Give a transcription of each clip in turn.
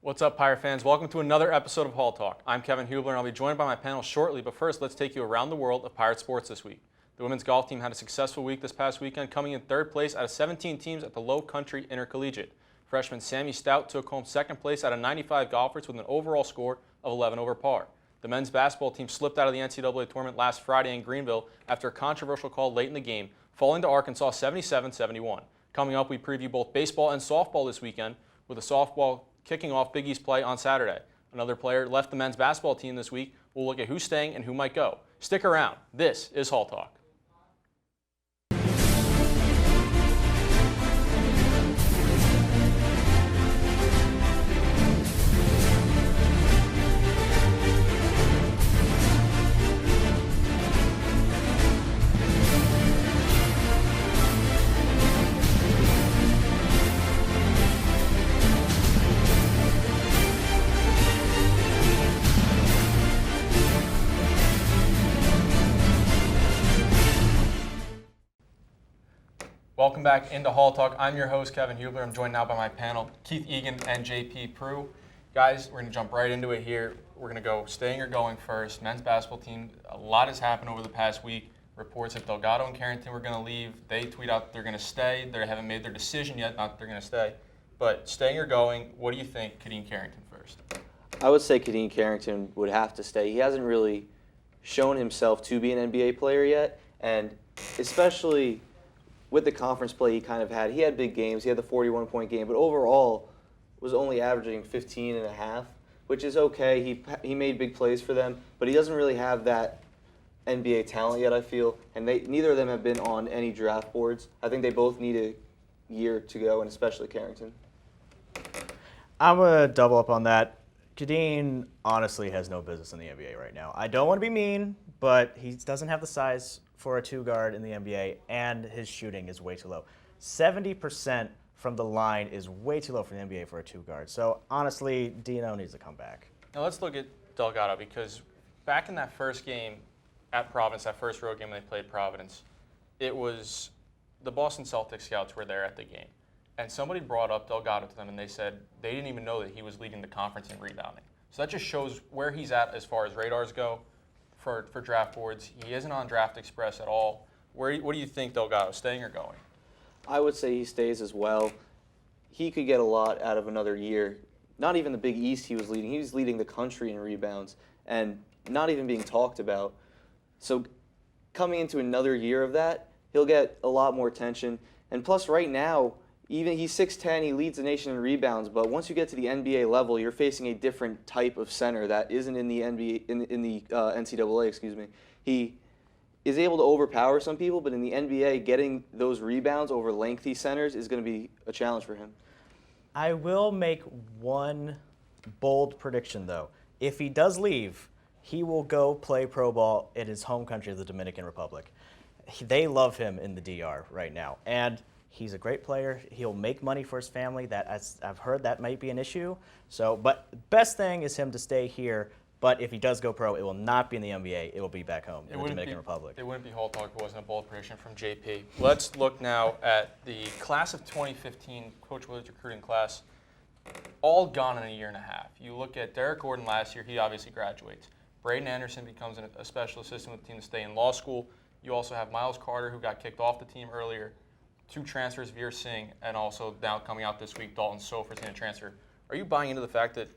What's up, Pirate fans? Welcome to another episode of Hall Talk. I'm Kevin Huebler, and I'll be joined by my panel shortly, but first, let's take you around the world of Pirate sports this week. The women's golf team had a successful week this past weekend, coming in third place out of 17 teams at the Low Country Intercollegiate. Freshman Sammy Stout took home second place out of 95 golfers with an overall score of 11 over par. The men's basketball team slipped out of the NCAA tournament last Friday in Greenville after a controversial call late in the game, falling to Arkansas 77-71. Coming up, we preview both baseball and softball this weekend, with the softball kicking off Big East play on Saturday. Another player left the men's basketball team this week. We'll look at who's staying and who might go. Stick around. This is Hall Talk. Welcome back into Hall Talk. I'm your host, Kevin Huebler. I'm joined now by my panel, Keith Egan and JP Proulx. Guys, we're going to jump right into it here. We're going to go staying or going first. Men's basketball team, a lot has happened over the past week. Reports that Delgado and Carrington were going to leave. They tweet out that they're going to stay. They haven't made their decision yet, not that they're going to stay. But staying or going, what do you think? Kadeem Carrington first. I would say Kadeem Carrington would have to stay. He hasn't really shown himself to be an NBA player yet, and especially with the conference play he kind of had. He had big games. He had the 41-point game, but overall was only averaging 15 and a half, which is okay. He made big plays for them, but he doesn't really have that NBA talent yet, I feel, and neither of them have been on any draft boards. I think they both need a year to go, and especially Carrington. I'm going to double up on that. Kadeem honestly has no business in the NBA right now. I don't want to be mean, but he doesn't have the size for a two-guard in the NBA, and his shooting is way too low. 70% from the line is way too low for the NBA for a two-guard. So, honestly, Dino needs to come back. Now let's look at Delgado, because back in that first game at Providence, that first road game when they played Providence, it was the Boston Celtics scouts were there at the game. And somebody brought up Delgado to them, and they said they didn't even know that he was leading the conference in rebounding. So that just shows where he's at as far as radars go for draft boards. He isn't on Draft Express at all. What do you think, Delgado, staying or going? I would say he stays as well. He could get a lot out of another year. Not even the Big East he was leading. He was leading the country in rebounds and not even being talked about. So coming into another year of that, he'll get a lot more attention. And plus right now, even he's 6'10", he leads the nation in rebounds, but once you get to the NBA level, you're facing a different type of center that isn't in the NBA, in the NCAA, excuse me. He is able to overpower some people, but in the NBA, getting those rebounds over lengthy centers is going to be a challenge for him. I will make one bold prediction, though. If he does leave, he will go play pro ball in his home country of the Dominican Republic. They love him in the DR right now, and he's a great player. He'll make money for his family. I've heard that might be an issue. So, but best thing is him to stay here. But if he does go pro, it will not be in the NBA. It will be back home in the Dominican Republic. It wouldn't be Hall Talk if it wasn't a bold prediction from JP. Let's look now at the class of 2015, Coach Willard's recruiting class, all gone in a year and a half. You look at Derek Gordon last year, he obviously graduates. Braden Anderson becomes a special assistant with the team to stay in law school. You also have Miles Carter, who got kicked off the team earlier. 2 transfers, Veer Singh, and also now coming out this week, Dalton Sofer's going to transfer. Are you buying into the fact that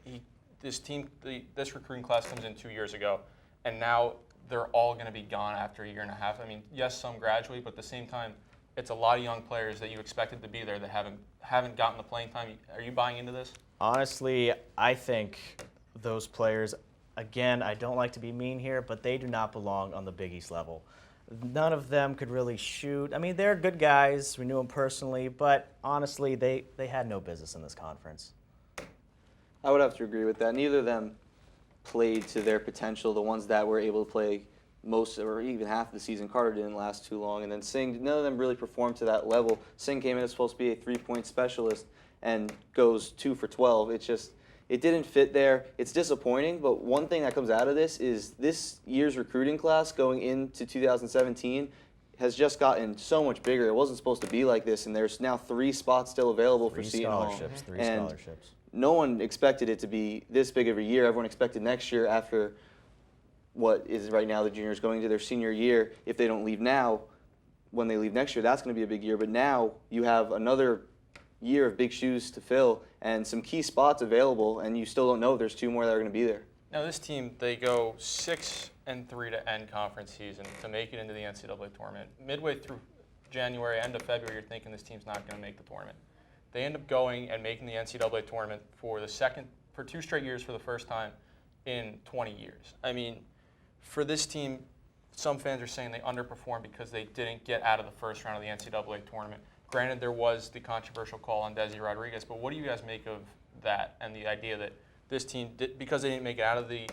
this recruiting class comes in 2 years ago, and now they're all going to be gone after a year and a half? I mean, yes, some graduate, but at the same time, it's a lot of young players that you expected to be there that haven't gotten the playing time. Are you buying into this? Honestly, I think those players, again, I don't like to be mean here, but they do not belong on the Big East level. None of them could really shoot. I mean, they're good guys. We knew them personally, but honestly, they had no business in this conference. I would have to agree with that. Neither of them played to their potential. The ones that were able to play most or even half of the season, Carter didn't last too long. And then Singh, none of them really performed to that level. Singh came in as supposed to be a three-point specialist and goes 2 for 12. It didn't fit there. It's disappointing, but one thing that comes out of this is this year's recruiting class going into 2017 has just gotten so much bigger. It wasn't supposed to be like this, and there's now 3 spots still available for Seton Hall. Three scholarships. no one expected it to be this big of a year. Everyone expected next year, after what is right now the juniors going into their senior year, if they don't leave now, when they leave next year, that's going to be a big year. But now you have another year of big shoes to fill and some key spots available, and you still don't know if there's 2 more that are going to be there. Now this team, they go 6-3 to end conference season to make it into the NCAA tournament. Midway through January, end of February, you're thinking this team's not going to make the tournament. They end up going and making the NCAA tournament for 2 straight years for the first time in 20 years. I mean, for this team, some fans are saying they underperformed because they didn't get out of the first round of the NCAA tournament. Granted, there was the controversial call on Desi Rodriguez, but what do you guys make of that and the idea that this team, because they didn't make it out of the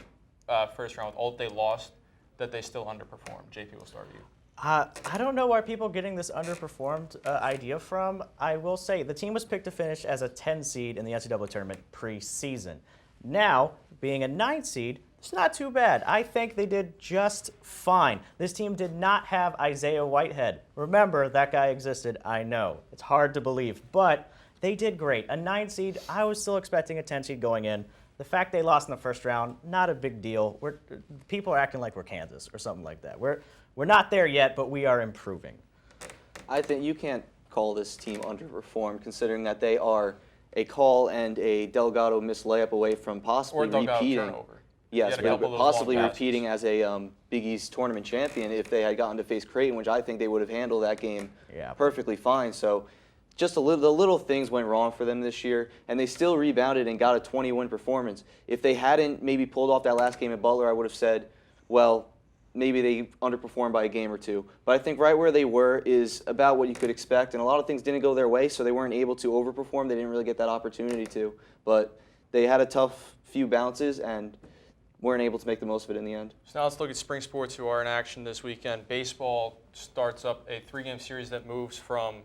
first round with all that they lost, that they still underperformed? JP, we'll start with you. I don't know where people are getting this underperformed idea from. I will say the team was picked to finish as a 10 seed in the NCAA tournament preseason. Now, being a 9 seed, it's not too bad. I think they did just fine. This team did not have Isaiah Whitehead. Remember, that guy existed, I know. It's hard to believe, but they did great. A 9 seed, I was still expecting a 10 seed going in. The fact they lost in the first round, not a big deal. People are acting like we're Kansas or something like that. We're not there yet, but we are improving. I think you can't call this team underperformed, considering that they are a call and a Delgado missed layup away from possibly Or Delgado repeating. turnover. Yes, He had a couple but of those possibly long passes. repeating as a Big East tournament champion if they had gotten to face Creighton, which I think they would have handled that game perfectly fine. So just the little things went wrong for them this year, and they still rebounded and got a 20-win performance. If they hadn't maybe pulled off that last game at Butler, I would have said, well, maybe they underperformed by a game or 2. But I think right where they were is about what you could expect, and a lot of things didn't go their way, so they weren't able to overperform. They didn't really get that opportunity to. But they had a tough few bounces and weren't able to make the most of it in the end. So now let's look at spring sports who are in action this weekend. Baseball starts up a 3-game series that moves from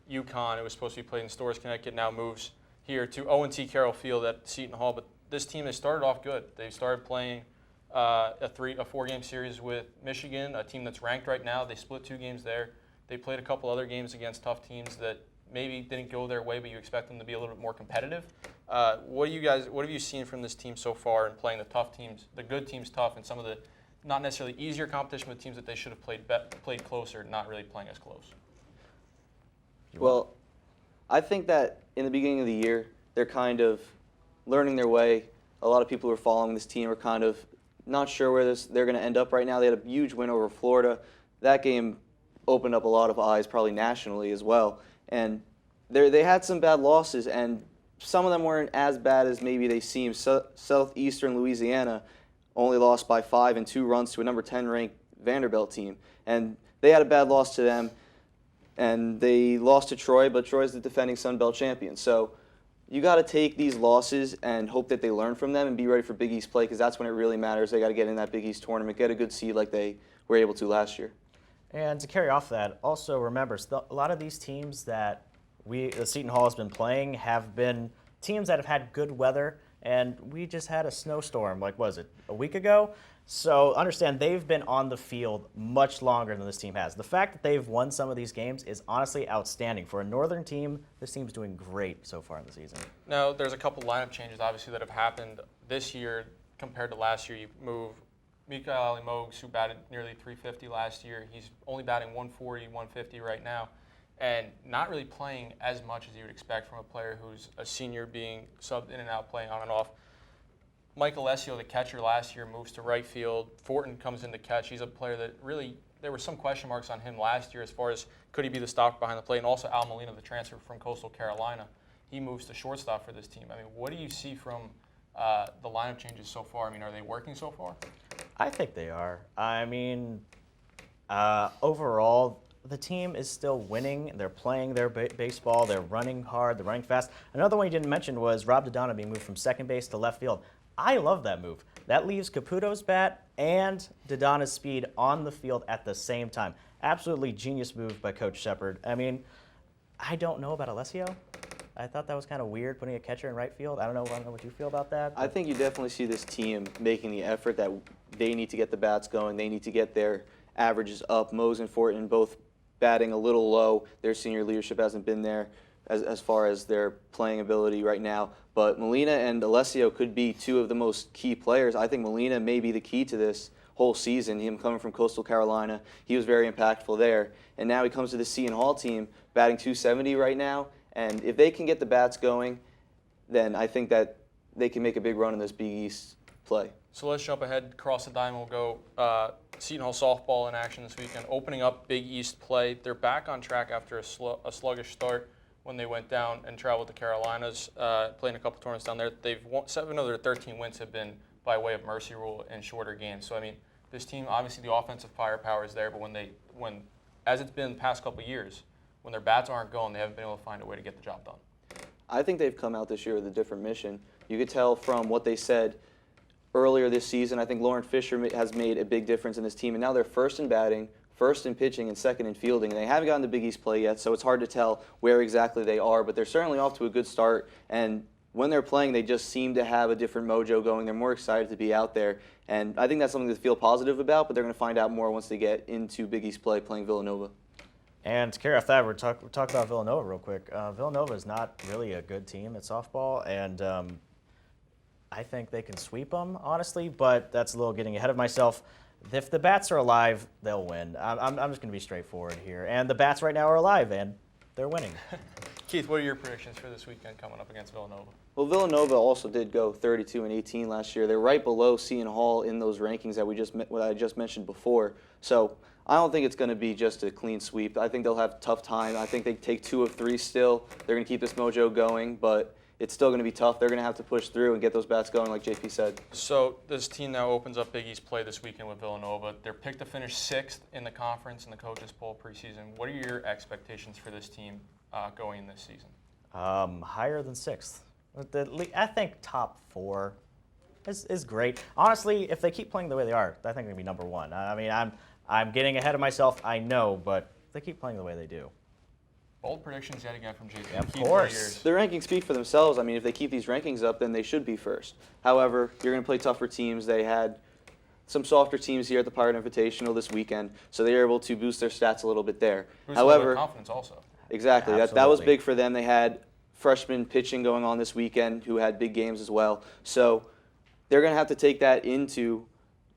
UConn. It was supposed to be played in Storrs, Connecticut, now moves here to O&T Carroll Field at Seton Hall. But this team, they started off good. They started playing a 4-game series with Michigan, a team that's ranked right now. They split 2 games there. They played a couple other games against tough teams that maybe didn't go their way, but you expect them to be a little bit more competitive. What have you seen from this team so far in playing the tough teams, the good teams tough, and some of the not necessarily easier competition with teams that they should have played closer, not really playing as close? Well, I think that in the beginning of the year, they're kind of learning their way. A lot of people who are following this team are kind of not sure where they're going to end up right now. They had a huge win over Florida. That game opened up a lot of eyes, probably nationally as well. And they had some bad losses, and some of them weren't as bad as maybe they seem. Southeastern Louisiana only lost by 5 and 2 runs to a number 10 ranked Vanderbilt team. And they had a bad loss to them, and they lost to Troy, but Troy's the defending Sun Belt champion. So you got to take these losses and hope that they learn from them and be ready for Big East play, because that's when it really matters. They got to get in that Big East tournament, get a good seed like they were able to last year. And to carry off that, also remember, a lot of these teams that the Seton Hall has been playing have been teams that have had good weather, and we just had a snowstorm, a week ago? So understand, they've been on the field much longer than this team has. The fact that they've won some of these games is honestly outstanding. For a Northern team, this team's doing great so far in the season. Now, there's a couple lineup changes, obviously, that have happened this year compared to last year. You move Mikael Ali-Mogs, who batted nearly 350 last year. He's only batting 140, 150 right now, and not really playing as much as you would expect from a player who's a senior, being subbed in and out, playing on and off. Mike Alessio, the catcher last year, moves to right field. Fortin comes in to catch. He's a player that really, there were some question marks on him last year as far as could he be the stopper behind the plate. And also Al Molina, the transfer from Coastal Carolina, he moves to shortstop for this team. I mean, what do you see from the lineup changes so far? I mean, are they working so far? I think they are. I mean, overall, the team is still winning. They're playing their baseball. They're running hard. They're running fast. Another one you didn't mention was Rob Dodonna being moved from second base to left field. I love that move. That leaves Caputo's bat and Dodonna's speed on the field at the same time. Absolutely genius move by Coach Shepard. I mean, I don't know about Alessio. I thought that was kind of weird, putting a catcher in right field. I don't know what you feel about that. I think you definitely see this team making the effort that they need to get the bats going. They need to get their averages up. Mose and Fortin both batting a little low. Their senior leadership hasn't been there. as far as their playing ability right now. But Molina and Alessio could be two of the most key players. I think Molina may be the key to this whole season. Him coming from Coastal Carolina, he was very impactful there. And now he comes to the Seton Hall team, batting .270 right now. And if they can get the bats going, then I think that they can make a big run in this Big East play. So let's jump ahead, across the diamond. We'll go Seton Hall softball in action this weekend, opening up Big East play. They're back on track after a sluggish start when they went down and traveled to Carolinas, playing a couple tournaments down there. 7 of their 13 wins have been by way of mercy rule and shorter games. So I mean, this team, obviously the offensive firepower is there, but when as it's been the past couple of years, when their bats aren't going, they haven't been able to find a way to get the job done. I think they've come out this year with a different mission. You could tell from what they said earlier this season. I think Lauren Fisher has made a big difference in this team, and now they're first in batting, first in pitching, and second in fielding. And they haven't gotten to Big East play yet, so it's hard to tell where exactly they are, but they're certainly off to a good start. And when they're playing, they just seem to have a different mojo going. They're more excited to be out there, and I think that's something to feel positive about, but they're going to find out more once they get into Big East play playing Villanova. And to carry off that, we're talk about Villanova real quick. Villanova is not really a good team at softball, and I think they can sweep them, honestly, but that's a little getting ahead of myself. If the bats are alive, they'll win. I'm just going to be straightforward here. And the bats right now are alive, and they're winning. Keith, what are your predictions for this weekend coming up against Villanova? Well, Villanova also did go 32-18 last year. They're right below Seton Hall in those rankings that what I just mentioned before. So I don't think it's going to be just a clean sweep. I think they'll have a tough time. I think they take 2 of 3 still. They're going to keep this mojo going, but it's still going to be tough. They're going to have to push through and get those bats going, like JP said. So this team now opens up Big East play this weekend with Villanova. They're picked to finish 6th in the conference in the Coaches Poll preseason. What are your expectations for this team going in this season? Higher than 6th. I think top 4 is great. Honestly, if they keep playing the way they are, I think they're going to be number 1. I mean, I'm getting ahead of myself, I know, but if they keep playing the way they do. Bold predictions yet again from JP. Yeah, of course. The rankings speak for themselves. I mean, if they keep these rankings up, then they should be first. However, you're going to play tougher teams. They had some softer teams here at the Pirate Invitational this weekend, so they were able to boost their stats a little bit there. Boost However, their confidence also. Exactly. That was Absolutely. big for them. They had freshman pitching going on this weekend who had big games as well. So they're going to have to take that into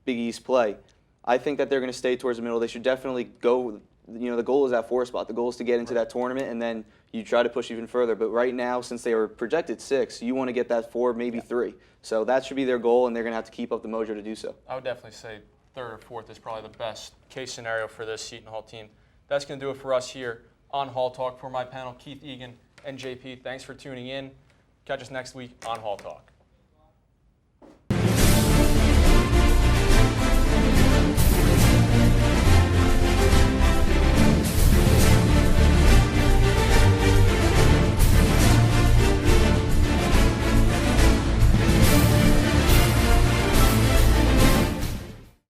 Big East play. I think that they're going to stay towards the middle. They should definitely go. The goal is that 4 spot. The goal is to get into that tournament, and then you try to push even further. But right now, since they were projected 6, you want to get that 4, maybe 3. So that should be their goal, and they're going to have to keep up the mojo to do so. I would definitely say 3rd or 4th is probably the best case scenario for this Seton Hall team. That's going to do it for us here on Hall Talk. For my panel, Keith, Egan, and JP, thanks for tuning in. Catch us next week on Hall Talk.